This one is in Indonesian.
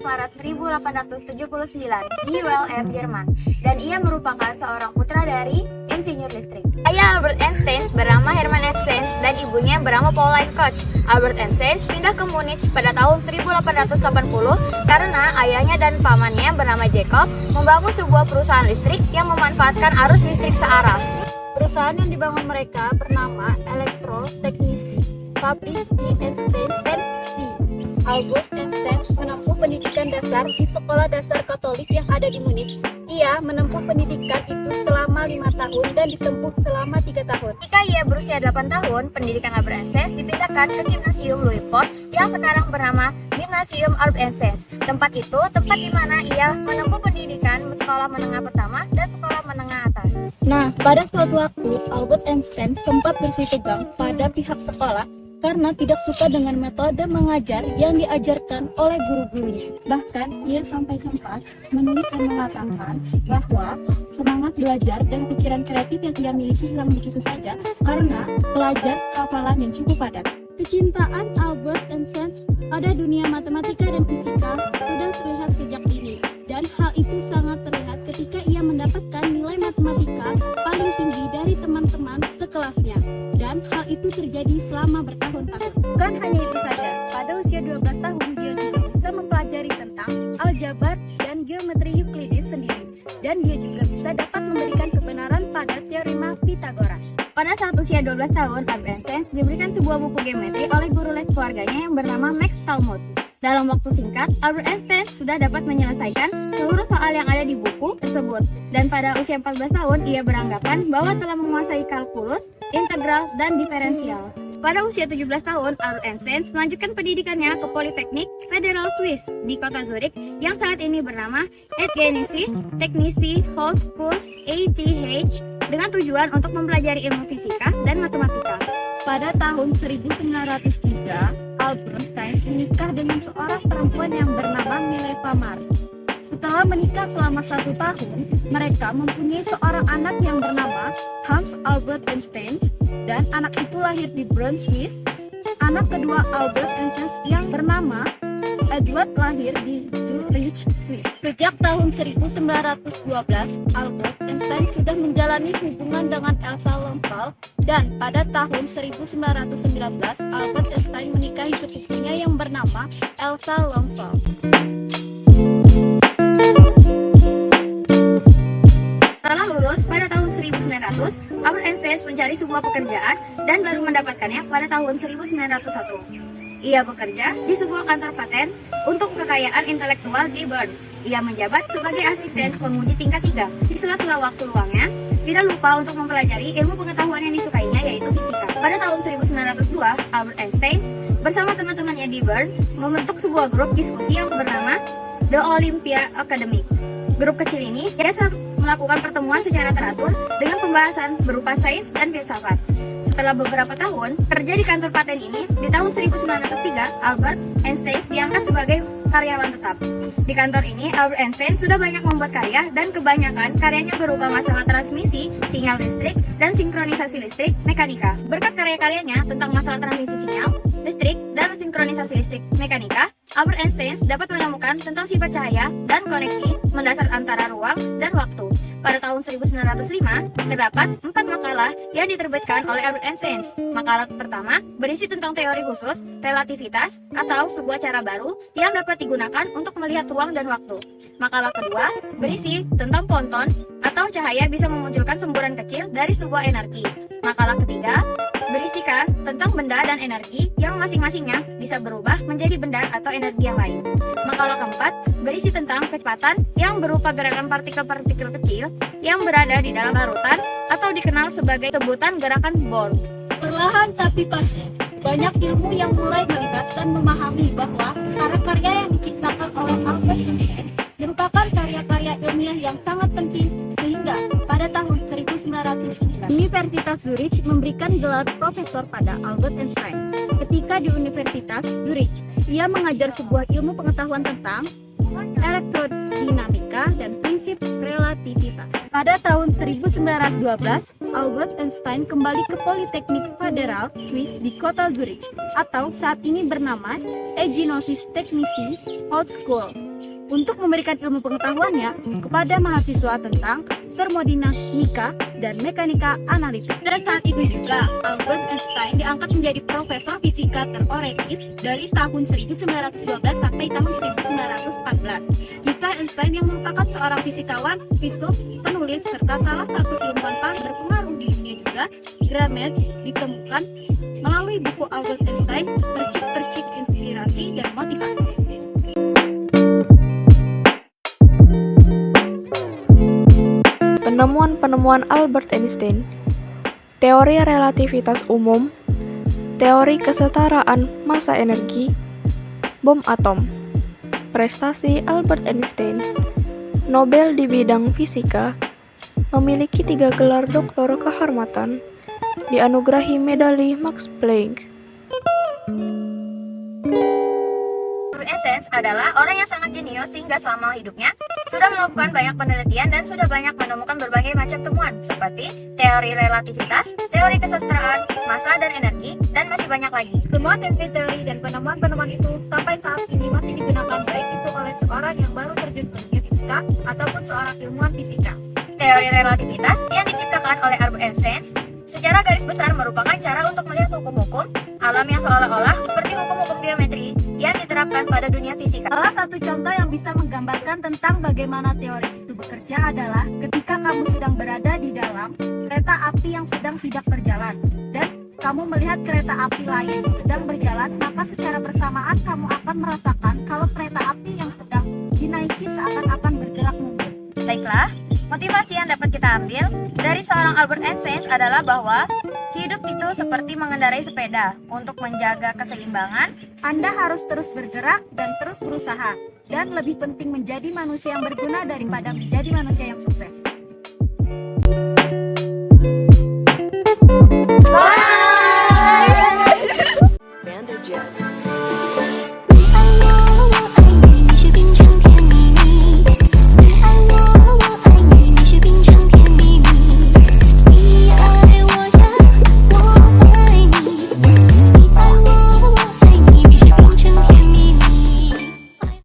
Maret 1879 di ULM, Jerman, dan ia merupakan seorang putra dari insinyur listrik. Ayah Albert Einstein bernama Hermann Einstein dan ibunya bernama Pauline Koch. Albert Einstein pindah ke Munich pada tahun 1880 karena ayahnya dan pamannya bernama Jacob membangun sebuah perusahaan listrik yang memanfaatkan arus listrik searah. Perusahaan yang dibangun mereka bernama Elektrotechnischen Fabrik die Einstein C. Albert Einstein menempuh pendidikan dasar di sekolah dasar Katolik yang ada di Munich. Ia menempuh pendidikan itu selama 5 tahun dan ditempuh selama 3 tahun. Ketika ia berusia 8 tahun, pendidikan Albert Einstein dipindahkan ke Gymnasium Louis-Fort yang sekarang bernama Gymnasium Albert Einstein. Tempat itu tempat di mana ia menempuh pendidikan sekolah menengah pertama dan sekolah menengah atas. Nah, pada suatu waktu Albert Einstein sempat bersitegang pada pihak sekolah karena tidak suka dengan metode mengajar yang diajarkan oleh guru-gurunya. Bahkan, ia sampai sempat menulis dan mengatakan bahwa semangat belajar dan pikiran kreatif yang ia miliki hilang begitu saja karena pelajar hafalan yang cukup padat. Kecintaan Albert Einstein pada dunia matematika dan fisika sudah terlihat sejak dini, dan hal itu sangat terlihat ketika ia mendapatkan nilai matematika paling tinggi dari teman-teman sekelasnya. Dan hal itu terjadi selama bertahun-tahun. Bukan hanya itu saja, pada usia 12 tahun dia juga bisa mempelajari tentang aljabar dan geometri Euclides sendiri. Dan dia juga bisa dapat memberikan kebenaran pada teorema Pythagoras. Pada saat usia 12 tahun, Albert Einstein diberikan sebuah buku geometri oleh guru les keluarganya yang bernama Max Talmud. Dalam waktu singkat, Albert Einstein sudah dapat menyelesaikan seluruh soal yang ada di buku tersebut. Dan pada usia 14 tahun, ia beranggapan bahwa telah menguasai kalkulus, integral, dan diferensial. Pada usia 17 tahun, Albert Einstein melanjutkan pendidikannya ke Politeknik Federal Swiss di kota Zurich yang saat ini bernama Eidgenössische Technische Hochschule ETH dengan tujuan untuk mempelajari ilmu fisika dan matematika. Pada tahun 1903, Albert Einstein menikah dengan seorang perempuan yang bernama Mileva Marie. Setelah menikah selama 1 tahun, mereka mempunyai seorang anak yang bernama Hans Albert Einstein, dan anak itu lahir di Bern, Swiss. Anak kedua Albert Einstein yang bernama Edward lahir di Zurich, Swiss. Sejak tahun 1912, Albert Einstein sudah menjalani hubungan dengan Elsa Lomfeld, dan pada tahun 1919, Albert Einstein menikahi sepupunya yang bernama Elsa Lomfeld. Setelah lulus pada tahun 1900, Albert Einstein mencari sebuah pekerjaan dan baru mendapatkannya pada tahun 1901. Ia bekerja di sebuah kantor paten untuk kekayaan intelektual di Bern. Ia menjabat sebagai asisten penguji tingkat 3. Di sela-sela waktu luangnya, tidak lupa untuk mempelajari ilmu pengetahuan yang disukainya, yaitu fisika. Pada tahun 1902, Albert Einstein bersama teman-temannya di Bern membentuk sebuah grup diskusi yang bernama The Olympia Academy. Grup kecil ini biasa melakukan pertemuan secara teratur dengan pembahasan berupa sains dan filsafat. Setelah beberapa tahun kerja di kantor paten ini, di tahun 1903, Albert Einstein diangkat sebagai karyawan tetap. Di kantor ini, Albert Einstein sudah banyak membuat karya, dan kebanyakan karyanya berupa masalah transmisi, sinyal listrik, dan sinkronisasi listrik, mekanika. Berkat karya-karyanya tentang masalah transmisi sinyal, listrik, dan sinkronisasi listrik, mekanika, Albert Einstein dapat menemukan tentang sifat cahaya dan koneksi mendasar antara ruang dan waktu. Pada tahun 1905, terdapat 4 makalah yang diterbitkan oleh Albert Einstein. Makalah pertama berisi tentang teori khusus, relativitas, atau sebuah cara baru yang dapat digunakan untuk melihat ruang dan waktu. Makalah kedua berisi tentang fonton atau cahaya bisa memunculkan semburan kecil dari sebuah energi. Makalah ketiga berisikan tentang benda dan energi yang masing-masingnya bisa berubah menjadi benda atau energi yang lain. Makalah keempat berisi tentang kecepatan yang berupa gerakan partikel-partikel kecil yang berada di dalam larutan atau dikenal sebagai sebutan gerakan Born. Perlahan tapi pasti, banyak ilmu yang mulai melihat dan memahami bahwa karya-karya yang diciptakan oleh Albert Einstein merupakan karya-karya ilmiah yang sangat penting, sehingga pada tahun 1909 Universitas Zurich memberikan gelar profesor pada Albert Einstein. Ketika di Universitas Zurich, ia mengajar sebuah ilmu pengetahuan tentang elektrodinamika, dan prinsip relativitas. Pada tahun 1912, Albert Einstein kembali ke Politeknik Federal Swiss di kota Zurich, atau saat ini bernama Eginosis Technische Hochschule, untuk memberikan ilmu pengetahuannya kepada mahasiswa tentang termodinamika dan mekanika analitik. Dan saat itu juga, Albert Einstein diangkat menjadi profesor fisika teoretis dari tahun 1912 sampai tahun 1914. Juga Einstein yang merupakan seorang fisikawan, filsuf, penulis, serta salah satu ilmuwan paling berpengaruh di dunia juga, Gramsci ditemukan melalui buku Albert Einstein, Percik-percik Inspirasi dan Motivasi. Penemuan-penemuan Albert Einstein, teori relativitas umum, teori kesetaraan massa energi, bom atom. Prestasi Albert Einstein, Nobel di bidang fisika, memiliki 3 gelar doktor kehormatan, dianugerahi medali Max Planck. Albert Einstein adalah orang yang sangat jenius sehingga selama hidupnya sudah melakukan banyak penelitian dan sudah banyak menemukan berbagai macam temuan seperti teori relativitas, teori kesetaraan massa dan energi, dan masih banyak lagi. Semua teori-teori dan penemuan-penemuan itu sampai saat ini masih digunakan baik itu oleh seorang yang baru terjun ke dunia fisika ataupun seorang ilmuwan fisika. Teori relativitas yang diciptakan oleh Albert Einstein secara garis besar merupakan cara untuk melihat hukum-hukum alam yang seolah-olah seperti hukum-hukum geometri yang diterapkan pada dunia fisika. Salah satu contoh yang bisa menggambarkan tentang bagaimana teori itu bekerja adalah ketika kamu sedang berada di dalam kereta api yang sedang tidak berjalan dan kamu melihat kereta api lain sedang berjalan, maka secara bersamaan kamu akan merasakan kalau kereta api yang sedang dinaiki seakan-akan bergerak mundur. Baiklah, motivasi yang dapat kita ambil dari seorang Albert Einstein adalah bahwa hidup itu seperti mengendarai sepeda. Untuk menjaga keseimbangan, Anda harus terus bergerak dan terus berusaha. Dan lebih penting menjadi manusia yang berguna daripada menjadi manusia yang sukses.